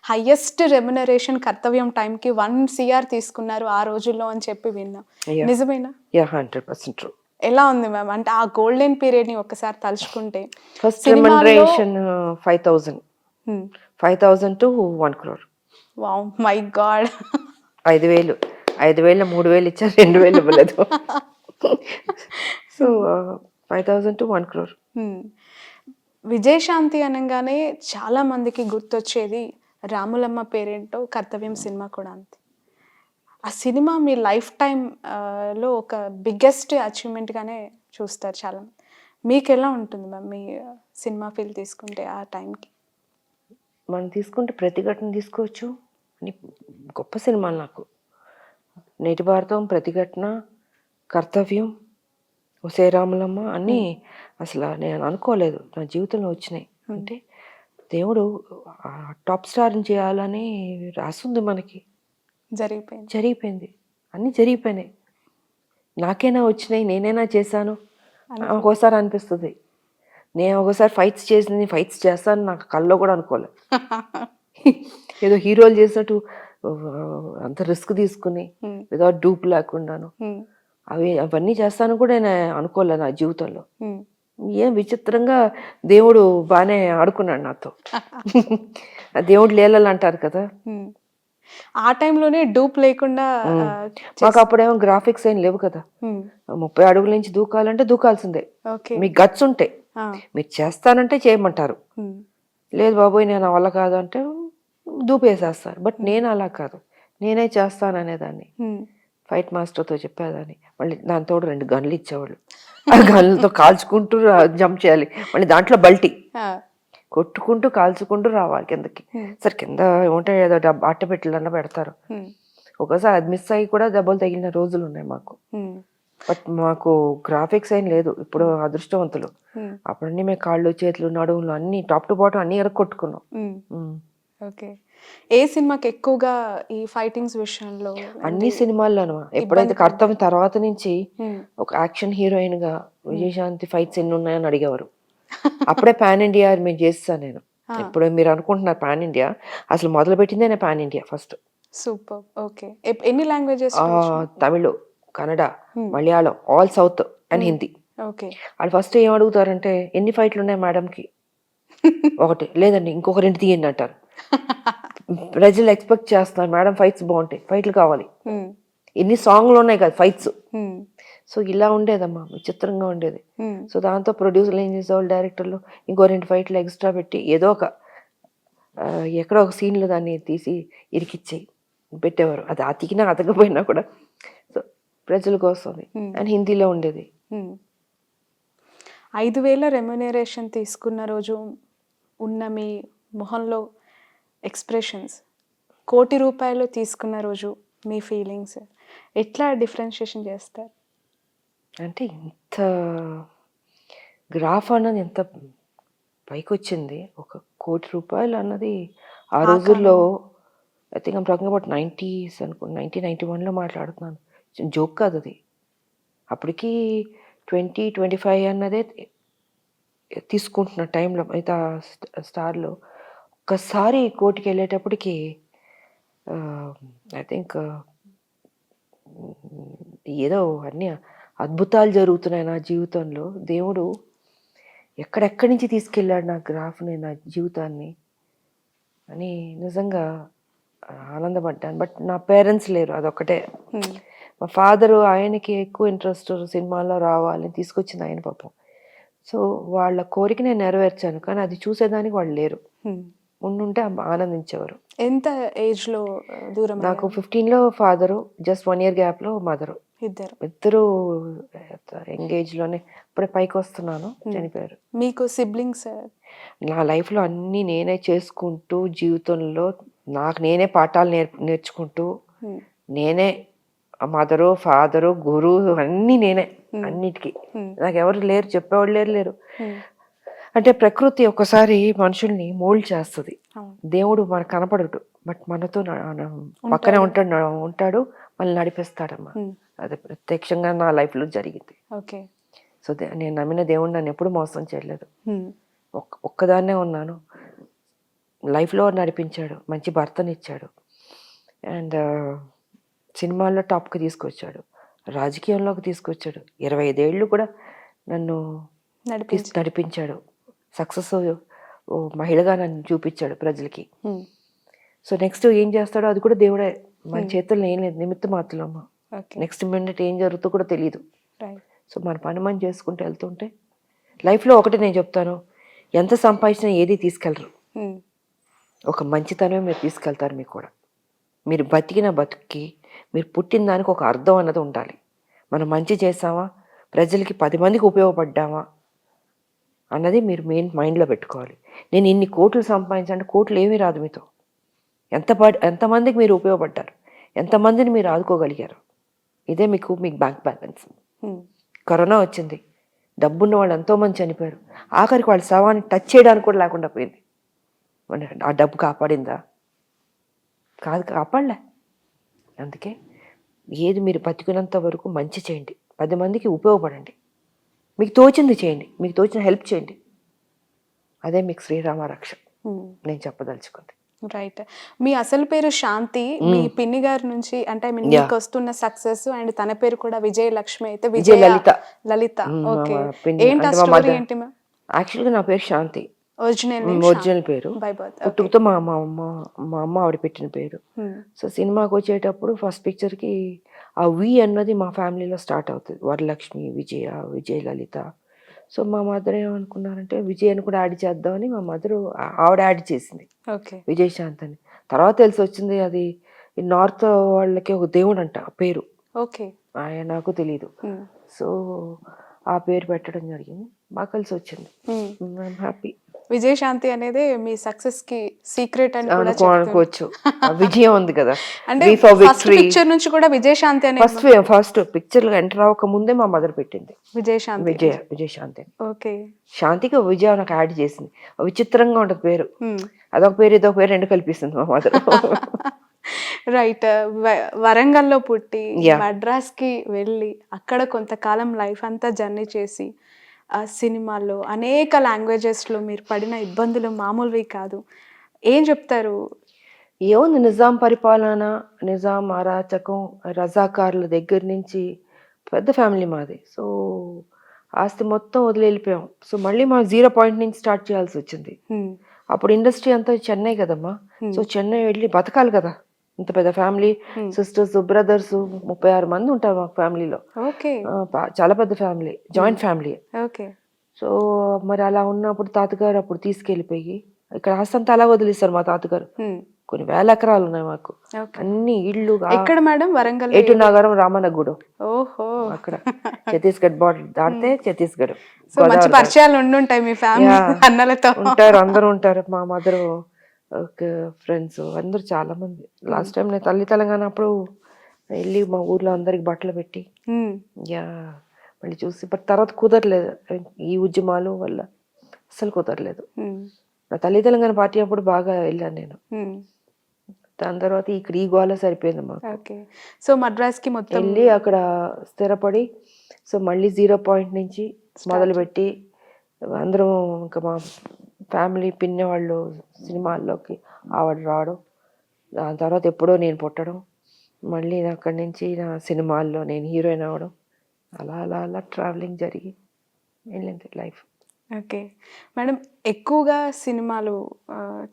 Highest remuneration 'కర్తవ్యం' టైంకి 1,00,00,000 తీసుకున్నారు ఆ రోజుల్లో అని చెప్పి విన్నా. యాహ్! నిజమేనా? యాహ్! 100% ట్రూ. ఎలా ఉంది మ్యామ్? అంటే ఆ గోల్డెన్ పీరియడ్‌ని ఒక్కసారి తలుచుకుంటే ఫస్ట్ సినిమాల్లో రెమ్యునరేషన్ 5,000. హ్మ్. 5,000 to 1,00,00,000. వావ్! My God! 5,000. 5,000లో 3,000 ఇచ్చారు. 2,000 ఇవ్వలేదు. సో, హ్మ్. 5,000 to 1,00,00,000. హ్మ్. విజయశాంతి అనంగానే చాలా మందికి గుర్తొచ్చేది 'రాములమ్మ పేరేంటో', 'కర్తవ్యం' సినిమా కూడా అంతే. ఆ సినిమా మీ లైఫ్ టైమ్ లో ఒక బిగ్గెస్ట్ అచీవ్‌మెంట్‌గానే చూస్తారు చాలామంది. మీకెలా ఉంటుంది మ్యామ్ మీ సినిమా ఫీల్ తీసుకుంటే ఆ టైంకి? మనం తీసుకుంటే 'ప్రతిఘటన' తీసుకోవచ్చు. అన్ని గొప్ప సినిమాలు నాకు. 'నేటి భారతం', 'ప్రతిఘటన', 'కర్తవ్యం', 'ఒసేయ్ రాములమ్మ' అన్నీ హ్మ్. అసల నేను అనుకోలేదు నా జీవితంలో వచ్చినాయి. హ్మ్. అంటే దేవుడు టాప్ స్టార్‌ని చేయాలని రాసుంది మనకి. జరిగిపోయింది. జరిగిపోయింది. అన్నీ జరిగిపోయినాయి. నాకేనా వచ్చినాయి, నేనేనా చేశాను అనిపి ఒక్కోసారి అనిపిస్తది. నేను ఒక్కోసారి ఫైట్స్ చేస్తానని నాకు కల్లో కూడా అనుకోలే. ఏదో హీరోలు చేసినట్టు అంత రిస్క్ తీసుకొని హ్మ్. వితౌట్ డూప్ లేకుండాను. హ్మ్. అవన్నీ చేస్తానని కూడా నేను అనుకోలే నా జీవితంలో. హ్మ్. ఏం విచిత్రంగా దేవుడు బానే ఆడుకున్నాడు నాతో. ఆ దేవుడి లీలలు అంటారు కదా! హ్మ్. ఆ టైంలోనే డూప్ లేకుండా హ్మ్. చేస్ మాకప్పుడేమో గ్రాఫిక్స్ ఏం లేవు కదా! హ్మ్. 30 అడుగుల నుంచి దూకాలంటే దూకాల్సిందే. ఓకే. మీకు గట్స్ ఉంటాయి. ఆ! మీరు చేస్తానంటే చేయమంటారు. హ్మ్. లేదు బాబోయ్! నా వల్ల కాదు అంటే దూపేసేస్తారు. బట్ హ్మ్. నేను అలా కాదు. నేనే చేస్తాననేదాన్ని. హ్మ్. ఫైట్ మాస్టర్‌తో చెప్పేదాన్ని. మళ్ళీ దానికి తోడు 2 గన్‌లు ఇచ్చేవాళ్ళు. ఆ గన్‌లతో కాల్చుకుంటూ జంప్ చేయాలి. మళ్ళీ దాంట్లో బల్టి. ఆ! కొట్టుకుంటూ, కాల్చుకుంటూ రావాలి కిందకి. హ్మ్. సరే కింద ఏముంటాయి ఏదో అట్టపెట్టెలన్నా పెడతారు. హ్మ్. ఒక్కోసారి అది మిస్ అయ్యి కూడా దెబ్బలు తగిలిన రోజులున్నాయి మాకు. హ్మ్. బట్ మాకు గ్రాఫిక్స్ ఏం లేదు. ఇప్పుడు హ్మ్. అదృష్టవంతులు. హ్మ్. అప్పుడన్నీ మేము కాళ్ళు, చేతులు, నడుములు అన్నీ టాప్ టు బాటమ్ అన్నీ ఇరక్కొట్టుకున్నాం. హ్మ్. హ్మ్. ఓకే. ఏ సినిమాకి ఎక్కువగా ఈ ఫైటింగ్స్ విషయంలో అన్ని సినిమాల్లోనూ ఎప్పుడైతే ఇబ్బంది 'కర్తవ్యం' పడ్డారు? తర్వాత నుంచి హ్మ్. ఒక యాక్షన్ హీరోయిన్‌గా హ్మ్. విజయశాంతి ఫైట్స్ ఎన్నున్నాయని అడిగేవారు. అప్పుడే పాన్ ఇండియా మేము చేసేసా నేను. ఆ! ఇప్పుడు మీరు అనుకుంటున్నారు పాన్ ఇండియా. అసలు మొదలుపెట్టిందే నేను pan India first. Superb. Okay. ఎన్ని లాంగ్వేజెస్‌లో వచ్చినాయి? తమిళ్, కన్నడ, హ్మ్. మలయాళం, ఆల్ సౌత్ అండ్ హ్మ్. హిందీ. ఓకే. ఆళ్ళు ఫస్ట్ ఏం అడుగుతారంటే, "ఎన్ని ఫైట్‌లున్నాయి మేడమ్‌కి?" ఒకటి. లేదండి ఇంకొక 2 తీయండి అంటారు. ప్రజలు ఎక్స్‌పెక్ట్ చేస్తున్నారు మేడం ఫైట్స్ బావుంటాయి. ఫైట్‌లు కావాలి. హ్మ్. ఎన్ని సాంగ్‌లున్నాయి కాదు ఫైట్స్. హ్మ్. సో, ఇలా ఉండేదమ్మా. విచిత్రంగా ఉండేది. హ్మ్. సో, దాంతో ప్రొడ్యూసర్‌లు ఏం చేసేవాళ్ళు డైరెక్టర్లు ఇంకో 2 ఫైట్‌లు ఎక్స్‌ట్రా పెట్టి ఏదో ఒక ఎక్కడో ఒక సీన్‌లో దాన్ని తీసి ఇరికిచ్చేయి పెట్టేవారు. అది అతికినా అతకపోయినా కూడా సో, ప్రజల కోసం అది. హ్మ్. అండ్ హిందీలో ఉండేది. హ్మ్. 5,000 రెమ్యునరేషన్ తీసుకున్న రోజు ఉన్న మీ మొహంలో ఎక్స్‌ప్రెషన్స్, రూ. 1,00,00,000 తీసుకున్న రోజు మీ ఫీలింగ్స్ ఎట్లా డిఫరెన్షియేషన్ చేస్తారు? అంటే ఇంత గ్రాఫ్ అన్నది ఎంత పైకొచ్చింది. ఒక రూ. 1,00,00,000 అన్నది ఆ ఆ రోజుల్లో కాలంలో. I think I'm talking about 90స్ 1991లో మాట్లాడుతున్నాను. జోక్ కాదది. అప్పటికి 20, 25 అన్నదే తీసుకుంటున్న టైంలో మిగతా స్టార్‌లు ఒక్కసారి కోటికెళ్ళేటప్పటికి ఐ థింక్ ఏదో అన్నీ అద్భుతాలు జరుగుతున్నాయి నా జీవితంలో. దేవుడు ఎక్కడెక్కడి నుంచి తీసుకెళ్ళాడు నా గ్రాఫ్‌ని, నా జీవితాన్ని అని నిజంగా ఆనందపడ్డాను. బట్ నా పేరెంట్స్ లేరు అదొక్కటే. హ్మ్. మా ఫాదరు ఆయనకి ఎక్కువ ఇంట్రెస్ట్ సినిమాల్లో రావాలి తీసుకొచ్చింది ఆయన పాపం. సో, వాళ్ళ కోరిక నేను నెరవేర్చాను. కానీ అది చూసేదానికి వాళ్ళు లేరు. హ్మ్. ఉండుంటే ఆనందించేవారు. ఎంత ఏజ్‌లో నాకు దూరమయ్యారు? 15లో ఫాదరు, జస్ట్ 1 ఇయర్ గ్యాప్‌లో మదరు. ఇద్దరు. ఇద్దరూ యంగ్ ఏజ్‌లోనే ఇప్పుడే పైకొస్తున్నాను హ్మ్. చనిపోయారు. మీకు సిబ్లింగ్స్? నా లైఫ్‌లో అన్నీ నేనే చేసుకుంటూ, జీవితంలో నాకు నేనే పాఠాలు నేర్చుకుంటూ, హ్మ్. నేనే మదరు, ఫాదరు, గురువు అన్నీ నేనే హ్మ్. అన్నిటికి. హ్మ్. నాకెవరు లేరు, చెప్పేవాళ్ళు లేరు. హ్మ్. అంటే ప్రకృతి ఒక్కసారి మనుషుల్ని మోల్డ్ చేస్తది. అవును. దేవుడు మనకు కనపడడు. బట్ మనతో పక్కనే ఉంటాడు. ఉంటాడు. మనల్ని నడిపిస్తాడమ్మా. హ్మ్. అది ప్రత్యక్షంగా నా లైఫ్‌లో జరిగింది. ఓకే. సో, నేను నమ్మిన దేవుడు నన్నెప్పుడు మోసం చేయలేదు. హ్మ్. ఒక్కదాన్నే ఉన్నాను. లైఫ్లో నడిపించాడు, మంచి భర్తనిచ్చాడు, అండ్ సినిమాల్లో టాప్కి తీసుకొచ్చాడు, రాజకీయంలోకి తీసుకొచ్చాడు, 25 ఏళ్ళు కూడా నన్ను నడిపించాడు, సక్సెస్ మహిళగా నన్ను చూపించాడు ప్రజలకి. సో నెక్స్ట్ ఏం చేస్తాడో అది కూడా దేవుడే, మన చేతుల్లో ఏం లేదు, నిమిత్త మాత్రమా. నెక్స్ట్ మినిట్ ఏం జరుగుతుందో కూడా తెలియదు. సో మన పని మనం చేసుకుంటూ వెళ్తుంటే లైఫ్లో ఒకటి నేను చెప్తాను, ఎంత సంపాదించినా ఏది తీసుకెళ్ళరు, ఒక మంచితనమే మీరు తీసుకెళ్తారు. మీకు కూడా మీరు బతికిన బతుక్కి, మీరు పుట్టిన దానికి ఒక అర్థం అన్నది ఉండాలి. మనం మంచి చేసామా, ప్రజలకి 10 మందికి ఉపయోగపడ్డామా అన్నది మీరు మెయిన్ మైండ్లో పెట్టుకోవాలి. నేను ఇన్ని కోట్లు సంపాదించాలంటే కోట్లు ఏమీ రాదు, మీతో ఎంతమందికి మీరు ఉపయోగపడ్డారు, ఎంతమందిని మీరు ఆదుకోగలిగారు, ఇదే మీకు బ్యాంక్ బ్యాలెన్స్. కరోనా వచ్చింది, డబ్బున్న వాళ్ళు ఎంతోమంది చనిపోయారు, ఆఖరికి వాళ్ళ శవాన్ని టచ్ చేయడానికి కూడా లేకుండా పోయింది. ఆ డబ్బు కాపాడిందా? కాదు, కాపాడలే. అందుకే ఏది మీరు బతికినంత వరకు మంచి చేయండి, 10 మందికి ఉపయోగపడండి, మీకు తోచింది చేయండి, మీకు తోచిన హెల్ప్ చేయండి. అదే మీకు శ్రీరామ రక్ష నేను చెప్పదలుచుకుంది. రైట్. మీ అసలు పేరు శాంతి, మీ పిన్ని గారి నుంచి అంటే మీకు వస్తున్న సక్సెస్ అండ్ తన పేరు కూడా విజయలక్ష్మి అయితే విజయ లలిత. ఓకే, ఏంటి ఆ స్టోరీ ఏంటి మ్యామ్? యాక్చువల్గా నా పేరు శాంతి, ఒరిజినల్ పేరు. పుట్టుకతో మా అమ్మ ఆవిడ పెట్టిన పేరు. సో సినిమాకి వచ్చేటప్పుడు ఫస్ట్ పిక్చర్కి ఆ వి అన్నది మా ఫ్యామిలీలో స్టార్ట్ అవుతుంది, వరలక్ష్మి, విజయ లలిత. సో మా మదర్ ఏమనుకున్నారంటే విజయ్ అని కూడా యాడ్ చేద్దామని మా మదర్ ఆవిడ యాడ్ చేసింది విజయశాంత్ అని. తర్వాత తెలిసి వచ్చింది అది నార్త్ వాళ్ళకి ఒక దేవుడు అంట ఆ పేరు, ఆయన నాకు తెలీదు. సో ఆ పేరు పెట్టడం జరిగింది, బాగా కలిసి వచ్చింది. I'm happy. విజయశాంతి అనేది మీ సక్సెస్ కి సీక్రెట్ అని కూడా అనుకోవచ్చు. విజయం ఉంది కదా, అంటే ఫస్ట్ పిక్చర్ నుంచి కూడా విజయశాంతి అనే ఫస్ట్ పిక్చర్ ఎంటర్ అవ్వక ముందే మా మదర్ పెట్టింది విజయశాంతి. ఓకే, శాంతికి విజయ నాకు యాడ్ చేసింది. విచిత్రంగా ఉంటుంది పేరు, అదొక పేరు ఇదొక పేరు రెండు కల్పిస్తుంది మా మదర్. రైట్. వరంగల్లో పుట్టి మద్రాస్ కి వెళ్ళి అక్కడ కొంతకాలం లైఫ్ అంతా జర్నీ చేసి ఆ సినిమాల్లో అనేక లాంగ్వేజెస్లో మీరు పడిన ఇబ్బందులు మామూలువి కాదు. ఏం చెప్తారు? ఏముంది, నిజాం పరిపాలన, నిజాం అరాచకం, రజాకారుల దగ్గర నుంచి పెద్ద ఫ్యామిలీ మాది. సో ఆస్తి మొత్తం వదిలి వెళ్ళిపోయాం. సో మళ్ళీ మా 0 పాయింట్ నుంచి స్టార్ట్ చేయాల్సి వచ్చింది. అప్పుడు ఇండస్ట్రీ అంతా చెన్నై కదమ్మా. సో చెన్నై వెళ్ళి బతకాలి కదా, ఇంత పెద్ద ఫ్యామిలీ, సిస్టర్స్ బ్రదర్స్ 36 మంది ఉంటారు మా ఫ్యామిలీలో. చాలా పెద్ద ఫ్యామిలీ, జాయింట్ ఫ్యామిలీ. సో మరి అలా ఉన్నప్పుడు తాతగారు అప్పుడు తీసుకెళ్ళిపోయి ఇక్కడ ఆస్తంతా అలా వదిలేస్తారు. మా తాతగారు కొన్ని వేల ఎకరాలు ఉన్నాయి మాకు, అన్ని ఇళ్ళు. ఎక్కడ మేడం? వరంగల్ ఏటు నగరం, రామనగూడెం. ఓహో, అక్కడ ఛత్తీస్గఢ్ బార్డర్ దాటితే ఛత్తీస్గఢ్. మంచి పరిచయాలు ఉండుంటాయి మీ ఫ్యామిలీ అన్నలతో. ఉంటారు, అందరూ ఉంటారు. మా మదర్ ఫ్రెండ్స్ అందరూ చాలా మంది. లాస్ట్ టైం నేను తల్లి తెలంగాణ అప్పుడు వెళ్ళి మా ఊర్లో అందరికి బట్టలు పెట్టి మళ్ళీ చూసి, బట్ తర్వాత కుదరలేదు, ఈ ఉద్యమాలు వల్ల అసలు కుదరలేదు. నా తల్లి తెలంగాణ పార్టీ అప్పుడు బాగా వెళ్ళాను నేను. దాని తర్వాత ఇక్కడ ఈ గోళ సరిపోయింది మాకు. సో మద్రాస్ కి మొత్తం వెళ్ళి అక్కడ స్థిరపడి, సో మళ్ళీ 0 పాయింట్ నుంచి మొదలుపెట్టి అందరం ఇంకా మా ఫ్యామిలీ పిన్ని వాళ్ళు సినిమాల్లోకి ఆవిడ రావడం, దాని తర్వాత ఎప్పుడో నేను పుట్టడం, మళ్ళీ అక్కడి నుంచి నా సినిమాల్లో నేను హీరోయిన్ అవ్వడం, అలా అలా అలా ట్రావెలింగ్ జరిగి వెళ్ళింది లైఫ్. ఓకే మేడం, ఎక్కువగా సినిమాలు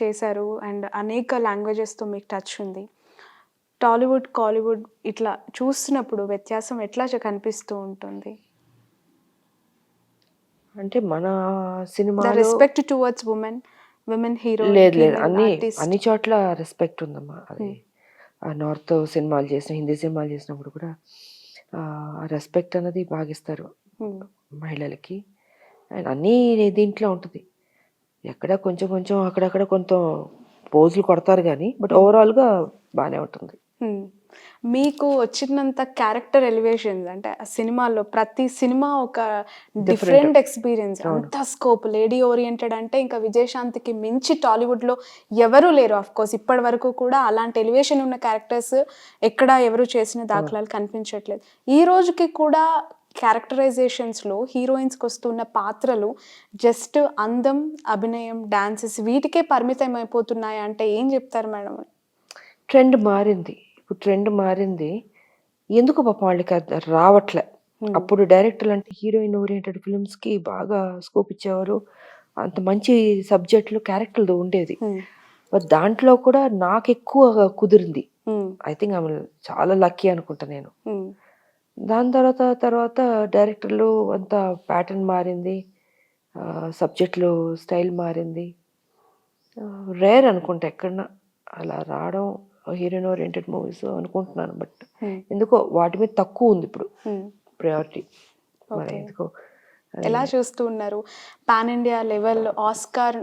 చేశారు అండ్ అనేక లాంగ్వేజెస్తో మీకు టచ్ ఉంది. టాలీవుడ్, కాలీవుడ్ ఇట్లా చూస్తున్నప్పుడు వ్యత్యాసం ఎట్లా కనిపిస్తూ ఉంటుంది? అంటే మన cinema respect towards women hero లేదు, అన్ని చోట్ల రెస్పెక్ట్ ఉందమ్మా. అది నార్త్ సినిమాలు చేసిన, హిందీ సినిమాలు చేసినప్పుడు కూడా రెస్పెక్ట్ అనేది భాగిస్తారు మహిళలకి. అండ్ అన్నీ దీంట్లో ఉంటుంది, ఎక్కడ కొంచెం కొంచెం అక్కడక్కడ కొంత పోజులు కొడతారు కానీ, బట్ ఓవరాల్గా బాగానే ఉంటుంది. మీకు వచ్చినంత క్యారెక్టర్ ఎలివేషన్స్ అంటే ఆ సినిమాల్లో ప్రతి సినిమా ఒక డిఫరెంట్ ఎక్స్పీరియన్స్, అంత స్కోప్. లేడీ ఓరియంటెడ్ అంటే ఇంకా విజయశాంతికి మించి టాలీవుడ్లో ఎవరూ లేరు. ఆఫ్ కోర్స్ ఇప్పటి వరకు కూడా అలాంటి ఎలివేషన్ ఉన్న క్యారెక్టర్స్ ఎక్కడ ఎవరు చేసిన దాఖలాలు కనిపించట్లేదు. ఈ రోజుకి కూడా క్యారెక్టరైజేషన్స్లో హీరోయిన్స్కి వస్తున్న పాత్రలు జస్ట్ అందం, అభినయం, డాన్సెస్ వీటికే పరిమితం అయిపోతున్నాయి అంటే ఏం చెప్తారు మేడం? ట్రెండ్ మారింది. ఇప్పుడు ట్రెండ్ మారింది. ఎందుకో పాపం వాళ్ళకి అది రావట్లే. అప్పుడు డైరెక్టర్లు అంటే హీరోయిన్ ఓరియంటెడ్ ఫిల్మ్స్‌కి బాగా స్కోప్ ఇచ్చేవారు. అంత మంచి సబ్జెక్ట్‌లు, క్యారెక్టర్‌లు ఉండేది. బట్ దాంట్లో కూడా నాకెక్కువ కుదిరింది. ఐ థింక్ ఐ యామ్ చాలా లక్కీ అనుకుంటా నేను. దాని తర్వాత డైరెక్టర్లు అంతా ప్యాటర్న్ మారింది. సబ్జెక్ట్‌లు స్టైల్ మారింది. రేర్ అనుకుంటా ఎక్కడన్నా అలా రావడం హీరోయిన్ ఓరియంటెడ్ మూవీస్ అనుకుంటున్నాను. బట్ ఎందుకో వాటి మీద తక్కువ ఉంది ఇప్పుడు ప్రయారిటీ. మరి ఎందుకో ఎలా చూస్తూ ఉన్నారు పాన్ ఇండియా లెవెల్ ఆస్కార్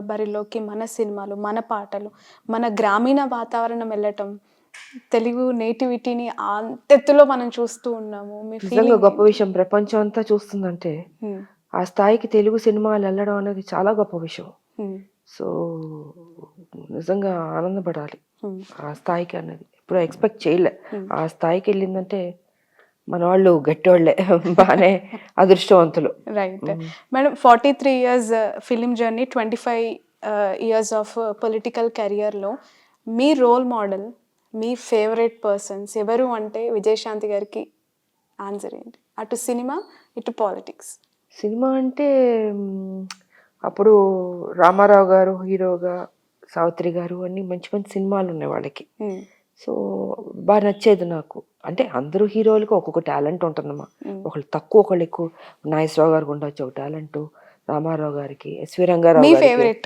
బరిలోకి మన సినిమాలు, మన పాటలు, మన గ్రామీణ వాతావరణం వెళ్ళటం, తెలుగు నేటివిటీని అంతెత్తులో మనం చూస్తూ ఉన్నాము. మీ నిజంగా ఫీలింగ్ గొప్ప విషయం. ప్రపంచం అంతా చూస్తుందంటే ఆ స్థాయికి తెలుగు సినిమాలు వెళ్ళడం అనేది చాలా గొప్ప విషయం. సో నిజంగా ఆనందపడాలి ఆ స్థాయికి అన్నది. ఇప్పుడు ఎక్స్పెక్ట్ చేయలే. ఆ స్థాయికి వెళ్ళిందంటే మన వాళ్ళు గట్టివాళ్ళే బాగానే అదృష్టవంతులు. Right madam. 43 years film journey, 25 years of political కెరియర్లో మీ రోల్ మోడల్, మీ ఫేవరెట్ పర్సన్స్ ఎవరు అంటే విజయశాంతి గారికి ఆన్సర్ ఏంటి? అటు సినిమా, ఇటు పాలిటిక్స్. సినిమా అంటే అప్పుడు రామారావు గారు హీరోగా, సావిత్రి గారు అన్ని మంచి మంచి సినిమాలు ఉన్నాయి వాళ్ళకి. సో బాగా నచ్చేది నాకు. అంటే అందరూ హీరోలకు ఒక్కొక్క టాలెంట్ ఉంటుందమ్మా. ఒకళ్ళు తక్కువ, ఒకళ్ళు ఎక్కువ. నాగేశ్వరరావు గారికి ఉండొచ్చు ఒక టాలెంట్, రామారావు గారికి, ఎస్వి రంగారావు గారికి. ఫేవరెట్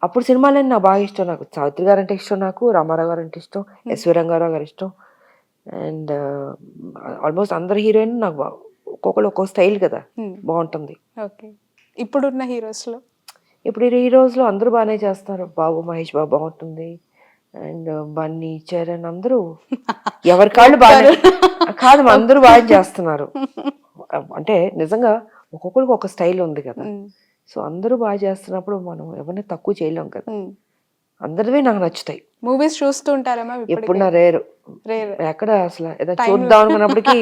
అప్పుడు సినిమాలన్నీ నాకు బాగా ఇష్టం. నాకు సావిత్రి గారు అంటే ఇష్టం, నాకు రామారావు గారు అంటే ఇష్టం, ఎస్వి రంగారావు గారు ఇష్టం. అండ్ ఆల్మోస్ట్ అందరు హీరోయిన్ నాకు ఒక్కొక్కరు ఒక్కొక్క స్టైల్ కదా, బాగుంటుంది. ఓకే. ఇప్పుడున్న హీరోస్లో ఇప్పుడు ఈ రోజులో అందరూ బాగానే చేస్తున్నారు. బాబు, మహేష్ బాబు బాగుంటుంది. అండ్ బన్నీ, చరణ్ అందరూ ఎవరి కాళ్ళు బాగా కాదు, అందరూ బాగా చేస్తున్నారు. అంటే నిజంగా ఒక్కొక్కరికి ఒక స్టైల్ ఉంది కదా. సో అందరూ బాగా చేస్తున్నప్పుడు మనం ఎవరిని తక్కువ చేయలేం కదా. అందరివి నాకు నచ్చుతాయి. మూవీస్ చూస్తూ ఉంటారేమో? ఎప్పుడు నా రేరు ఎక్కడ అసలు ఏదో చూద్దాం అనుకున్నప్పటికీ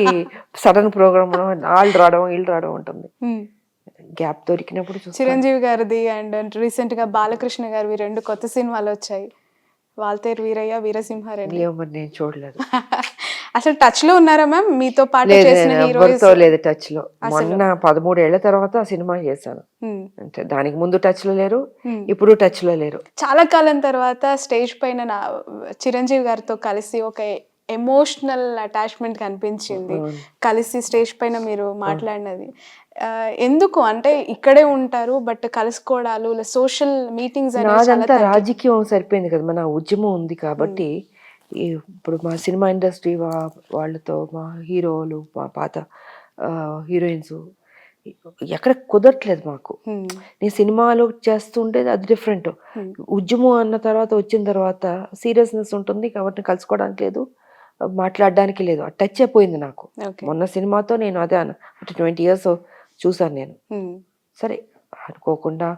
సడన్ ప్రోగ్రామ్ వాళ్ళు రావడం వీళ్ళు రావడం ఉంటుంది. గ్యాప్ దొరికినప్పుడు చిరంజీవి గారిది అండ్ రీసెంట్ గా బాలకృష్ణ గారివి 2 కొత్త సినిమాలు వచ్చాయి. వాల్తేరు వీరయ్య, వీరసింహారెడ్డి. మరి నేను చూడలేదు. అసలు టచ్ లో ఉన్నారా మ్యామ్ మీతో పాటు చేసిన హీరోయిన్స్? లేదు టచ్ లో. మొన్న 13 ఏళ్ల తర్వాత ఆ సినిమా చేశాను. అంటే దానికి ముందు టచ్ లో లేరు, ఇప్పుడు టచ్ లో లేరు. చాలా కాలం తర్వాత స్టేజ్ పైన చిరంజీవి గారితో కలిసి ఒక ఎమోషనల్ అటాచ్మెంట్ కనిపించింది. కలిసి స్టేజ్ పైన మీరు మాట్లాడినది ఎందుకు అంటే ఇక్కడే ఉంటారు బట్ కలుసుకోవడాలు, సోషల్ మీటింగ్స్ నాదంతా రాజకీయం సరిపోయింది కదా. మన ఉద్యమం ఉంది కాబట్టి ఇప్పుడు మా సినిమా ఇండస్ట్రీ వాళ్ళతో, మా హీరోలు, మా పాత హీరోయిన్స్ ఎక్కడ కుదరట్లేదు మాకు. నేను సినిమాలు చేస్తుంటే అది డిఫరెంట్. ఉద్యమం అన్న తర్వాత వచ్చిన తర్వాత సీరియస్నెస్ ఉంటుంది కాబట్టి కలుసుకోవడానికి లేదు, మాట్లాడడానికి లేదు. ఆ టచ్ అయిపోయింది నాకు. మొన్న సినిమాతో నేను అదే 20 years చూసాను నేను. సరే అనుకోకుండా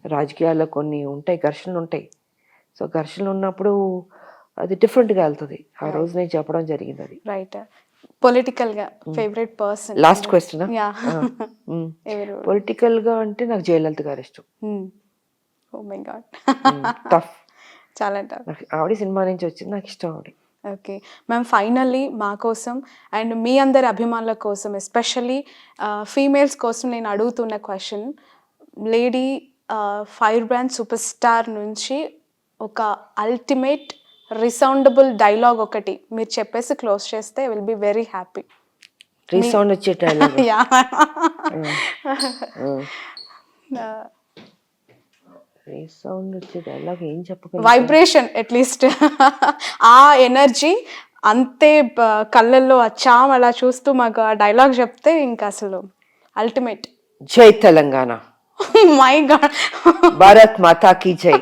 రాజకీయాల్లో కొన్ని ఉంటాయి, ఘర్షణలు ఉంటాయి. సో ఘర్షణలు ఉన్నప్పుడు అది డిఫరెంట్గా వెళ్తుంది. ఆ రోజు నేను చెప్పడం జరిగింది అది. రైట్. పొలిటికల్ గా favourite person? Last question. Political గా అంటే నాకు జయలలిత గారు ఇష్టం. ఓ మై గాడ్, టఫ్, చాలా టఫ్. ఆవిడ సినిమా నుంచి వచ్చింది, నాకు ఇష్టం ఆవిడ. ఓకే మ్యామ్, ఫైనల్లీ మా కోసం అండ్ మీ అందరి అభిమానుల కోసం, ఎస్పెషల్లీ ఫీమేల్స్ కోసం నేను అడుగుతున్న question, lady fire brand super star నుంచి ఒక అల్టిమేట్ రిసౌండబుల్ డైలాగ్ ఒకటి మీరు చెప్పేసి క్లోజ్ చేస్తే will be very happy. Resound వచ్చే డైలాగ్? రీసౌండ్ వచ్చే డైలాగ్ ఏం చెప్పగలను? వైబ్రేషన్ అట్లీస్ట్ ఆ ఎనర్జీ అంతే కళ్ళల్లో అచ్చాం అలా చూస్తూ మాకు ఆ డైలాగ్ చెప్తే ఇంకా అసలు అల్టిమేట్. జై తెలంగాణ. మై గాడ్, భారత్ మాతా కీ జై.